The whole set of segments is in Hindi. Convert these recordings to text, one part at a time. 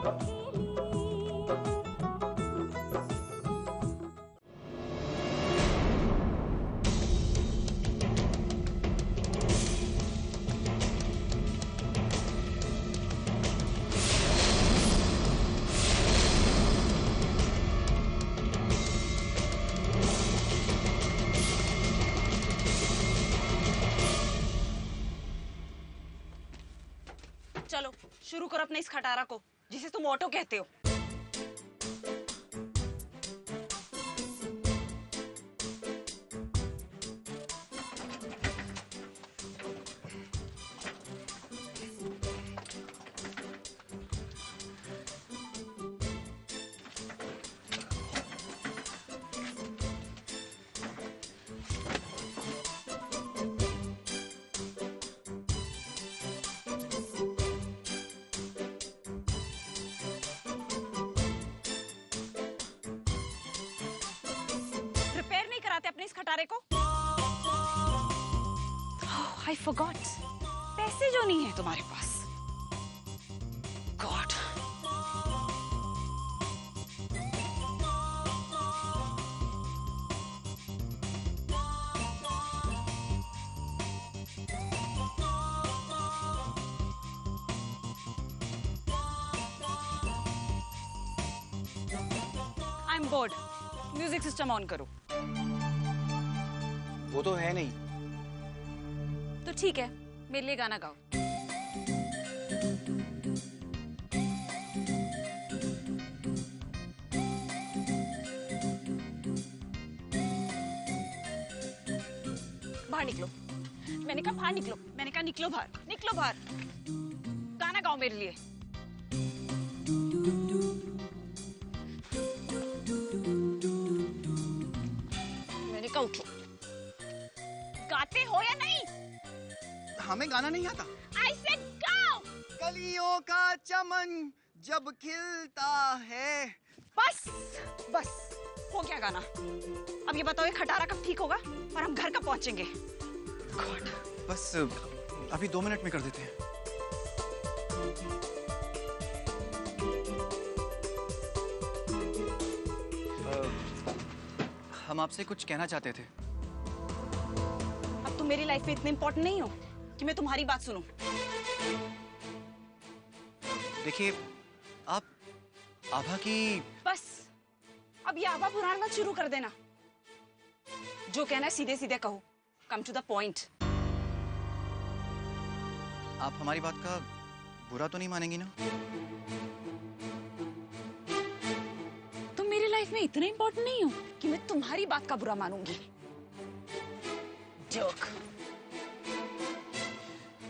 चलो शुरू करो अपने इस खटारा को जिसे तुम ऑटो कहते हो। अपने इस खटारे को। I forgot, पैसे जो नहीं है तुम्हारे पास। God. I'm bored. Music system on करो। वो तो है नहीं। तो ठीक है, मेरे लिए गाना गाओ। बाहर निकलो। मैंने कहा बाहर निकलो। मैंने कहा निकलो बाहर। निकलो बाहर। गाना गाओ मेरे लिए। मैंने कहा उठो। गाते हो या नहीं? हमें गाना नहीं आता। I said go! कलियों का चमन जब खिलता है। बस बस हो गया गाना। अब ये बताओ ये खटारा कब ठीक होगा और हम घर कब पहुंचेंगे? God. बस अभी 2 मिनट में कर देते हैं। हम आपसे कुछ कहना चाहते थे। अब तुम मेरी लाइफ में इतने इम्पोर्टेंट नहीं हो कि मैं तुम्हारी बात सुनूं। देखिए, आप आभा की। बस अब ये आभा पुराना शुरू कर देना। जो कहना है सीधे सीधे कहो। Come to the point. आप हमारी बात का बुरा तो नहीं मानेंगी ना? तुम मेरी लाइफ में इतने इम्पोर्टेंट नहीं हो कि मैं तुम्हारी बात का बुरा मानूंगी। जोक।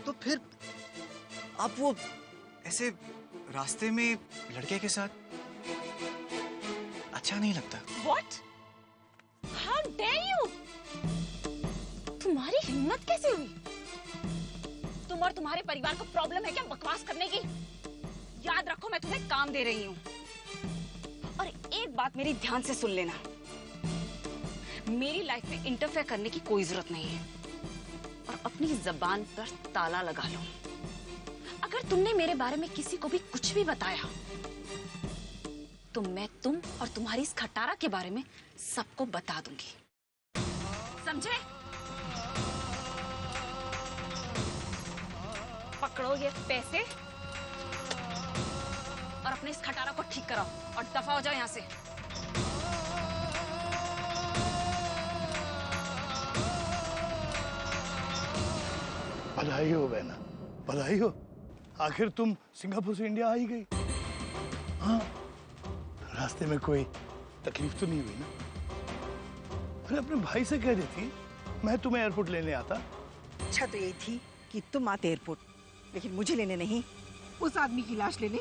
तो फिर आप वो ऐसे रास्ते में लड़के के साथ अच्छा नहीं लगता। What? How dare you? तुम्हारी हिम्मत कैसे हुई? तुम और तुम्हारे परिवार को प्रॉब्लम है क्या बकवास करने की? याद रखो मैं तुम्हें काम दे रही हूँ। और एक बात मेरी ध्यान से सुन लेना। मेरी लाइफ में इंटरफेयर करने की कोई जरूरत नहीं है। और अपनी जबान पर ताला लगा लो। अगर तुमने मेरे बारे में किसी को भी कुछ भी बताया तो मैं तुम और तुम्हारी इस खटारा के बारे में सबको बता दूंगी। समझे? पकड़ो ये पैसे और अपने इस खटारा को ठीक कराओ और दफा हो जाओ यहाँ से। बधाई हो बहना, बधाई हो। आखिर तुम सिंगापुर से इंडिया आ ही गई। हाँ, रास्ते में कोई तकलीफ तो नहीं हुई ना? अरे अपने भाई से कह देती, मैं तुम्हें एयरपोर्ट लेने आता। अच्छा तो यही थी कि तुम आते एयरपोर्ट, लेकिन मुझे लेने नहीं, उस आदमी की लाश लेने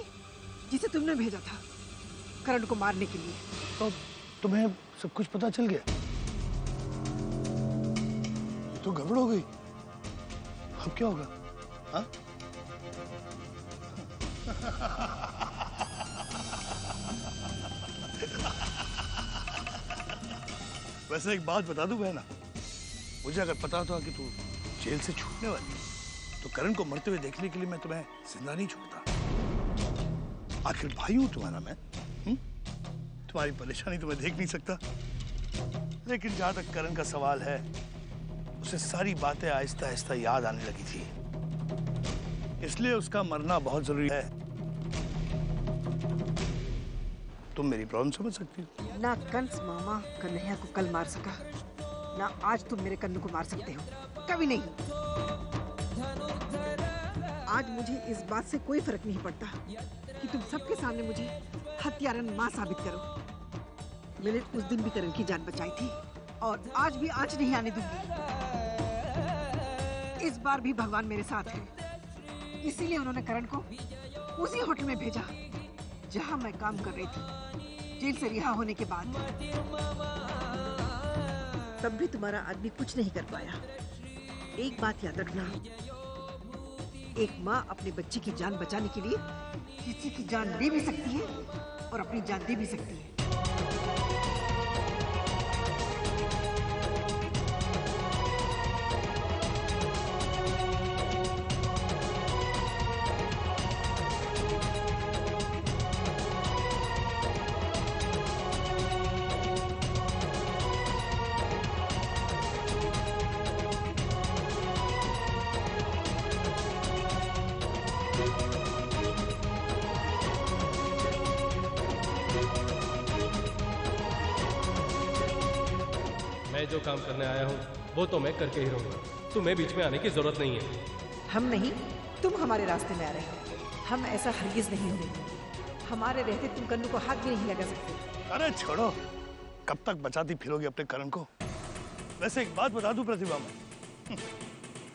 जिसे तुमने भेजा था करण को मारने के लिए। तो तुम्हें सब कुछ पता चल गया? तो गड़बड़ हो गई। अब क्या होगा? हाँ? वैसे एक बात बता दूं बहना, मुझे अगर पता था कि तू जेल से छूटने वाली है, तो करण को मरते हुए देखने के लिए मैं तुम्हें जिंदा नहीं छोड़ता। आखिर भाई हूं तुम्हारा मैं। तुम्हारी परेशानी तो मैं देख नहीं सकता, लेकिन जहां तक करण का सवाल है, उसे सारी बातें आहिस्ता आहिस्ता याद आने लगी थी, इसलिए उसका मरना बहुत जरूरी है। तुम मेरी प्रॉब्लम समझ सकती हो। ना कंस मामा कन्हैया को कल मार सका, ना आज तुम मेरे कन्नू को मार सकते हो, कभी नहीं। आज मुझे इस बात से कोई फर्क नहीं पड़ता कि तुम सबके सामने मुझे हत्यारन मां साबित करो। मैंने उस दिन भी करण की जान बचाई थी और आज भी आंच नहीं आने दूंगी। इस बार भी भगवान मेरे साथ है, इसीलिए उन्होंने करण को उसी होटल में भेजा जहां मैं काम कर रही थी, जेल से रिहा होने के बाद। तब भी तुम्हारा आदमी कुछ नहीं कर पाया। एक बात याद रखना, एक माँ अपने बच्चे की जान बचाने के लिए किसी की जान ले भी सकती है और अपनी जान दे भी सकती है। मैं जो काम करने आया हूँ वो तो मैं करके ही रहूंगा। तुम्हें बीच में आने की जरूरत नहीं है। हम नहीं, तुम हमारे रास्ते में आ रहे हो। हम ऐसा हरगिज नहीं होंगे। हमारे रहते तुम कन्नू को हाथ भी नहीं लगा सकते। अरे छोड़ो, कब तक बचाती फिरोगी अपने करण को। वैसे एक बात बता दूं प्रतिभा, मैं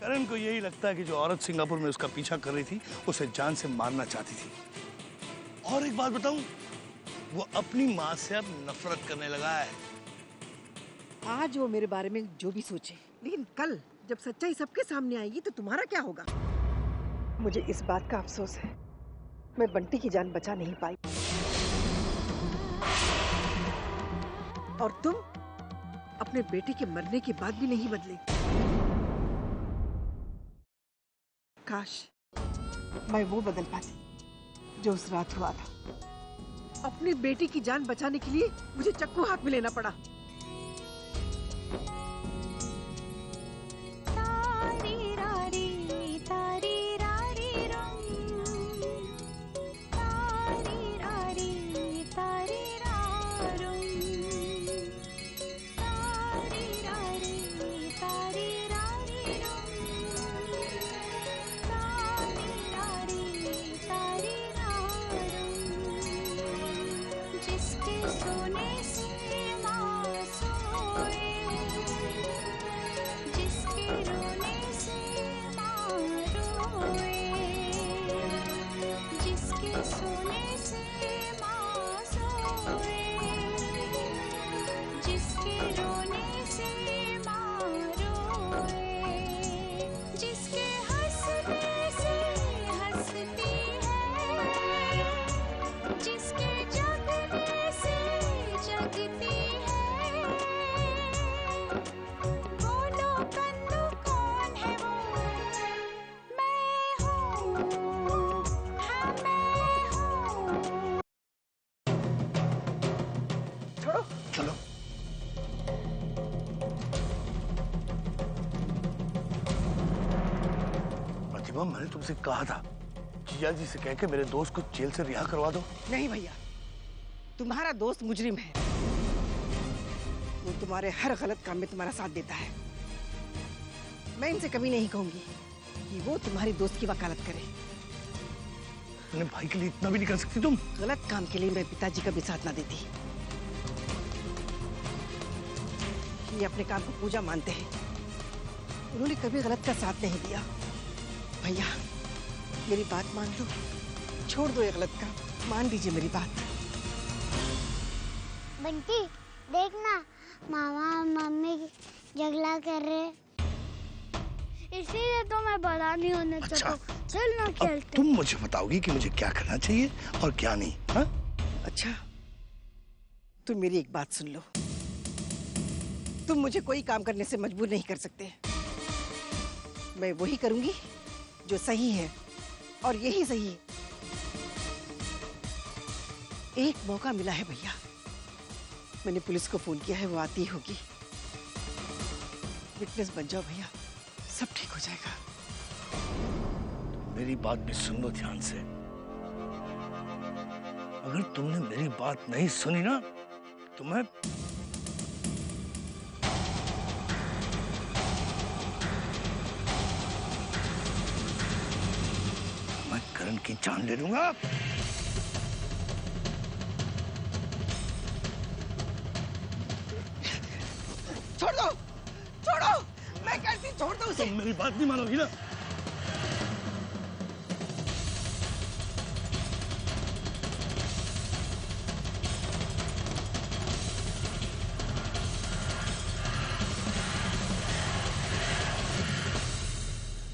करण को यही लगता है कि जो औरत सिंगापुर में उसका पीछा कर रही थी उसे जान से मारना चाहती थी। और एक बात बताऊं, वो अपनी माँ से अब नफरत करने लगा है। आज वो मेरे बारे में जो भी सोचे, लेकिन कल जब सच्चाई सबके सामने आएगी तो तुम्हारा क्या होगा? मुझे इस बात का अफसोस है, मैं बंटी की जान बचा नहीं पाई। और तुम अपने बेटे के मरने के बाद भी नहीं बदले। काश मैं वो बदल पाती जो उस रात हुआ था। अपनी बेटी की जान बचाने के लिए मुझे चक्कू हाथ में लेना पड़ा। चलो प्रतिभा, मैंने तुमसे कहा था जिया जी से कह के मेरे दोस्त को जेल से रिहा करवा दो। नहीं भैया, तुम्हारा दोस्त मुजरिम है। वो तुम्हारे हर गलत काम में तुम्हारा साथ देता है। मैं इनसे कभी नहीं कहूंगी कि वो तुम्हारी दोस्त की वकालत करे। अपने भाई के लिए इतना भी नहीं कर सकती तुम? गलत काम के लिए मैं पिताजी का भी साथ ना देती। ये अपने काम को पूजा मानते हैं, उन्होंने कभी गलत का साथ नहीं दिया। भैया मेरी बात मान लो, छोड़ दो ये गलत का, मान लीजिए मेरी बात। बंटी देखना, मामा और मम्मी झगड़ा कर रहे, इसीलिए तो मैं बड़ा नहीं होने चाहता। चल ना खेलते। तुम मुझे बताओगी कि मुझे क्या करना चाहिए और क्या नहीं? हा? अच्छा तुम मेरी एक बात सुन लो, तुम मुझे कोई काम करने से मजबूर नहीं कर सकते। मैं वही करूंगी जो सही है और यही सही है। एक मौका मिला है भैया। मैंने पुलिस को फोन किया है, वो आती होगी। विटनेस बन जाओ भैया, सब ठीक हो जाएगा। मेरी बात भी सुन लो ध्यान से। अगर तुमने मेरी बात नहीं सुनी ना तो मैं करण की जान ले लूंगा। छोड़ दो, छोड़ो, मैं कहती छोड़ दो उसे। तुम मेरी बात नहीं मानोगी ना?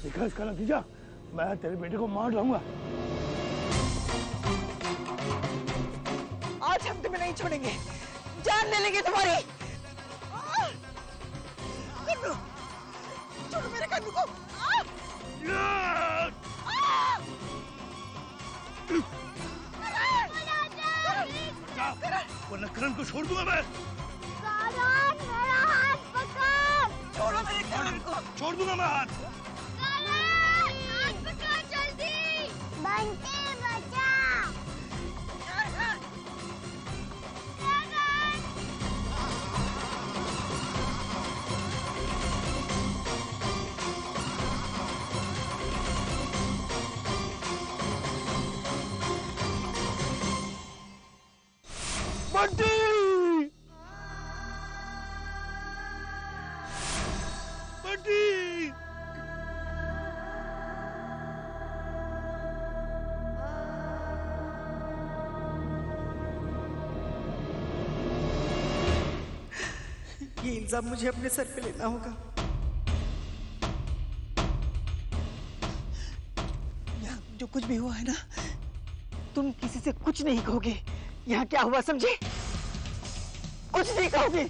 देखा इसका नतीजा, मैं तेरे बेटे को मार डालूंगा। आज हम तुम्हें नहीं छोड़ेंगे, जान ले लेंगे तुम्हारी। कन्नू, छोड़ो मेरे कन्नू को। वरना करण को छोड़ दूंगा मैं। करण, मेरा हाथ पकड़। छोड़ो मेरे करण को। छोड़ दूंगा मैं हाथ। करण, हाथ पकड़ जल्दी। बंटी बचा। बंटी! बंटी! ये इल्जाम मुझे अपने सर पे लेना होगा। यहाँ जो कुछ भी हुआ है ना, तुम किसी से कुछ नहीं कहोगे। यहाँ क्या हुआ समझे? कुछ नहीं कहोगे,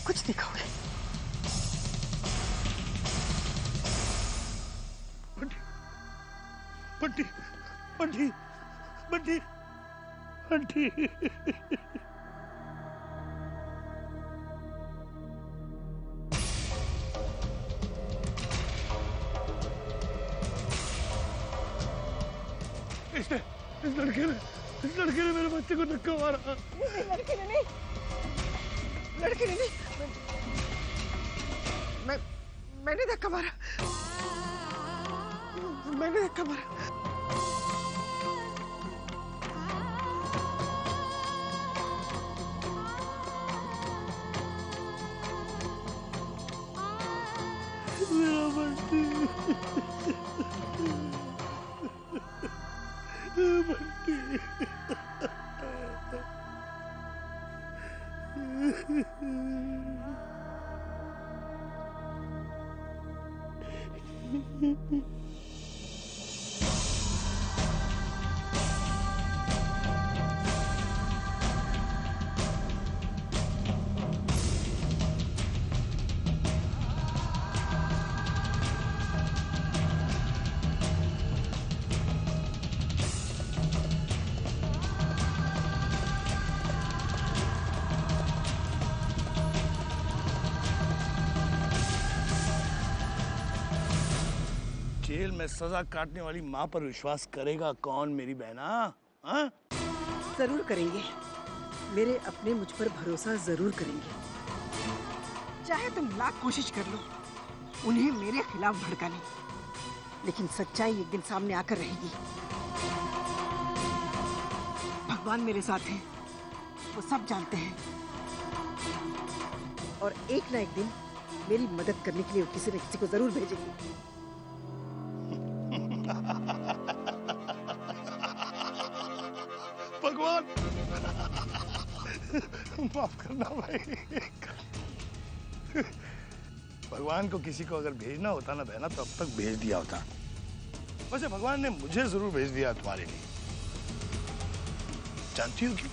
कुछ नहीं कहोगे। बंटी, बंटी, बंटी, बंटी, बंटी। इस लड़के ने मेरे बच्चे को धक्का मारा। लड़के ने नहीं, लड़के ने नहीं, मैंने धक्का मारा, मैंने धक्का मारा। मेरा बंटी, बंटी। जेल में सजा काटने वाली माँ पर विश्वास करेगा कौन मेरी बहना? हाँ? जरूर करेंगे, मेरे अपने मुझ पर भरोसा जरूर करेंगे। चाहे तुम लाख कोशिश कर लो उन्हें मेरे खिलाफ भड़काने, लेकिन सच्चाई एक दिन सामने आकर रहेगी। भगवान मेरे साथ हैं, वो सब जानते हैं, और एक ना एक दिन मेरी मदद करने के लिए वो किसी न किसी को जरूर भेजेंगे। भगवान माफ करना भाई। भगवान को किसी को अगर भेजना होता ना बहना तो अब तक भेज दिया होता। वैसे भगवान ने मुझे जरूर भेज दिया तुम्हारे लिए। जानती हो क्यों?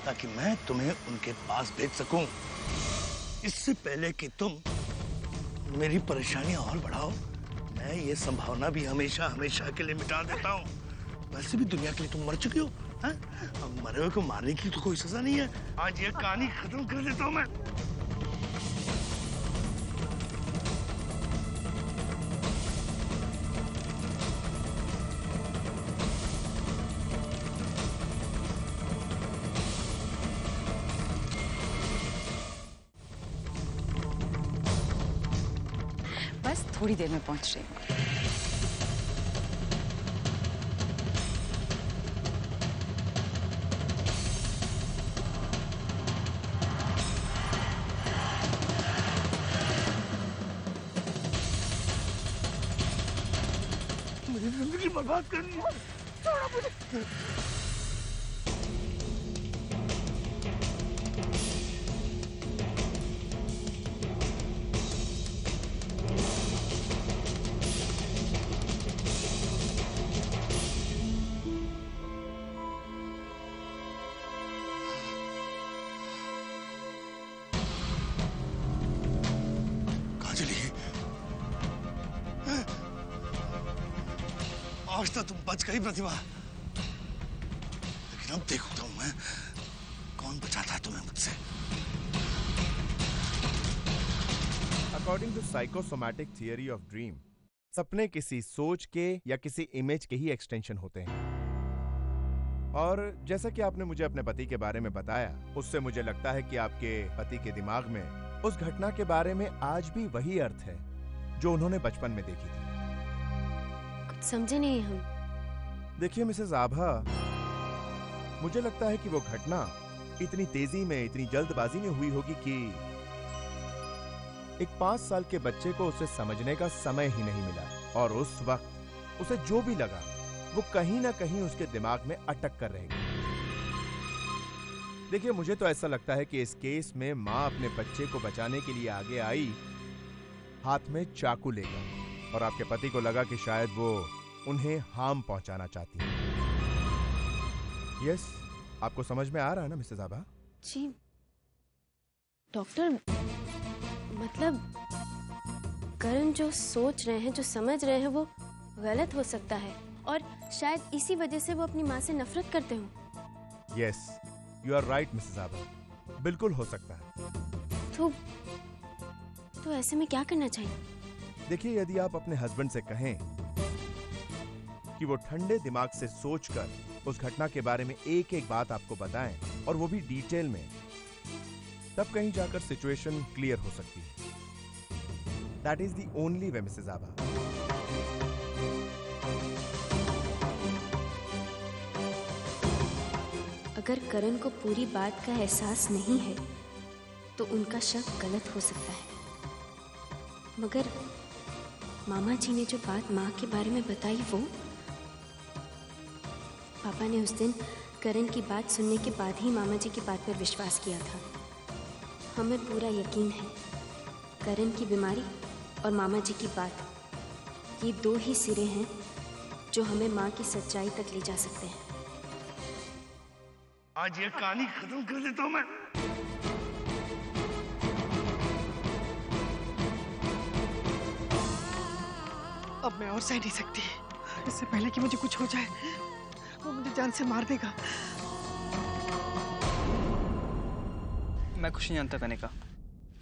ताकि मैं तुम्हें उनके पास भेज सकूं, इससे पहले कि तुम मेरी परेशानियां और बढ़ाओ। मैं ये संभावना भी हमेशा हमेशा के लिए मिटा देता हूं। वैसे भी दुनिया के लिए तुम मर चुके हो, हैं? अब मरे हुए को मारने की तो कोई सजा नहीं है। आज ये कहानी खत्म कर देता हूँ मैं। बस थोड़ी देर में पहुंच रही हूँ। मेरी जिंदगी बर्बाद करनी है। छोड़ो मुझे। आज तक तुम बच गई प्रतिभा, लेकिन अब देखता हूं मैं कौन बचाता है तुम्हें मुझसे। According to psychosomatic theory of dream, सपने किसी सोच के या किसी इमेज के ही एक्सटेंशन होते हैं। और जैसा कि आपने मुझे अपने पति के बारे में बताया, उससे मुझे लगता है कि आपके पति के दिमाग में उस घटना के बारे में आज भी वही अर्थ है जो उन्होंने बचपन में देखी थी। समझे नहीं हम। देखिए मिसेस आभा, मुझे लगता है कि वो घटना इतनी तेजी में, इतनी जल्दबाजी में हुई होगी कि एक 5 साल के बच्चे को उसे समझने का समय ही नहीं मिला, और उस वक्त उसे जो भी लगा वो कहीं ना कहीं उसके दिमाग में अटक कर रहेगी। देखिए, मुझे तो ऐसा लगता है कि इस केस में मां अपने बच्चे को बचाने के लिए आगे आई, हाथ में चाकू लेकर, और आपके पति को लगा कि शायद वो उन्हें हार्म पहुंचाना चाहती है। यस, आपको समझ में आ रहा है ना मिसेस आभा? जी डॉक्टर, मतलब करण जो सोच रहे हैं, जो समझ रहे हैं, वो गलत हो सकता है, और शायद इसी वजह से वो अपनी माँ से नफरत करते हो। Yes, you are right Mrs Abha, बिल्कुल हो सकता है। तो ऐसे में क्या करना चाहिए? देखिए, यदि आप अपने हस्बैंड से कहें कि वो ठंडे दिमाग से सोचकर उस घटना के बारे में एक एक बात आपको बताएं, और वो भी डिटेल में, तब कहीं जाकर सिचुएशन क्लियर हो सकती है। That is the only way Mrs Abha. अगर करण को पूरी बात का एहसास नहीं है तो उनका शक गलत हो सकता है, मगर मामा जी ने जो बात माँ के बारे में बताई, वो पापा ने उस दिन करण की बात सुनने के बाद ही मामा जी की बात पर विश्वास किया था। हमें पूरा यकीन है करण की बीमारी और मामा जी की बात, ये 2 ही सिरे हैं जो हमें माँ की सच्चाई तक ले जा सकते हैं। आज ये कहानी खत्म कर देता हूं मैं। अब मैं और सह नहीं सकती। इससे पहले कि मुझे कुछ हो जाए, वो मुझे जान से मार देगा। मैं कुछ नहीं जानता कनिका,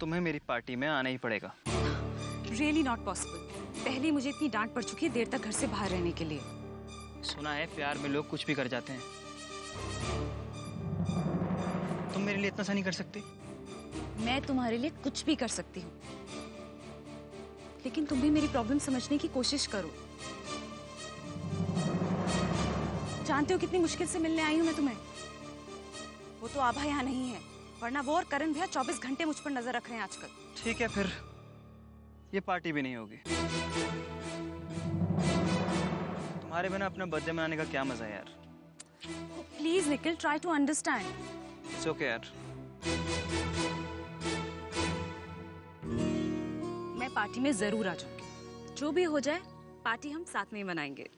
तुम्हें मेरी पार्टी में आना ही पड़ेगा। Really not possible. पहले मुझे इतनी डांट पड़ चुकी है देर तक घर से बाहर रहने के लिए। सुना है प्यार में लोग कुछ भी कर जाते हैं। तुम मेरे लिए इतना सा नहीं कर सकती? मैं तुम्हारे लिए कुछ भी कर सकती हूँ, लेकिन तुम भी मेरी प्रॉब्लम समझने की कोशिश करो। जानते हो कितनी मुश्किल से मिलने आई हूँ मैं तुम्हें। वो तो आभा यहाँ नहीं है, वरना वो और करण भैया 24 घंटे मुझ पर नजर रख रहे हैं आजकल। ठीक है, फिर ये पार्टी भी नहीं होगी। तुम्हारे बिना अपना बर्थडे मनाने का क्या मजा है यार। Please Nikhil, try to understand. It's okay यार। मैं पार्टी में जरूर आ जाऊंगी। जो भी हो जाए, पार्टी हम साथ में ही मनाएंगे।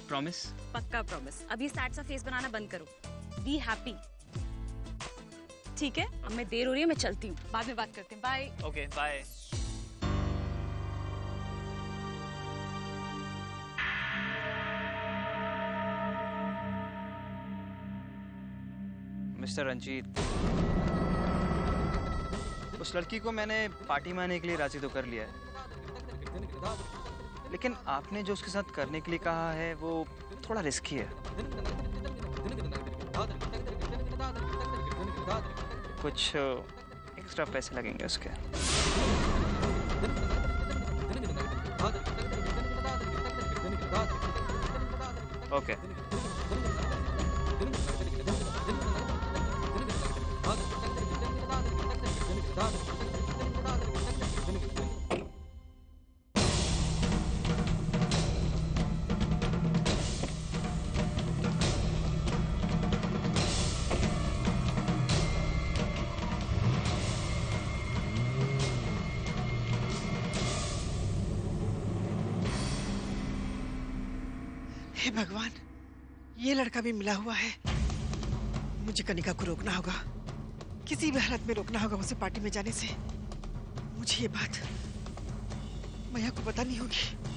प्रॉमिस? पक्का प्रॉमिस। अभी सैड सा फेस बनाना बंद करो। Be happy. ठीक है, अब मैं देर हो रही है, मैं चलती हूँ। बाद में बात करते हैं। Bye. Okay, bye. Mister Ranjit, उस लड़की को मैंने पार्टी में आने के लिए राजी तो कर लिया है, लेकिन आपने जो उसके साथ करने के लिए कहा है वो थोड़ा रिस्की है। कुछ एक्स्ट्रा पैसे लगेंगे उसके। ओके। हे भगवान, ये लड़का भी मिला हुआ है। मुझे कनिका को रोकना होगा, किसी भी हालत में रोकना होगा उसे पार्टी में जाने से। मुझे ये बात मैया को बतानी होगी।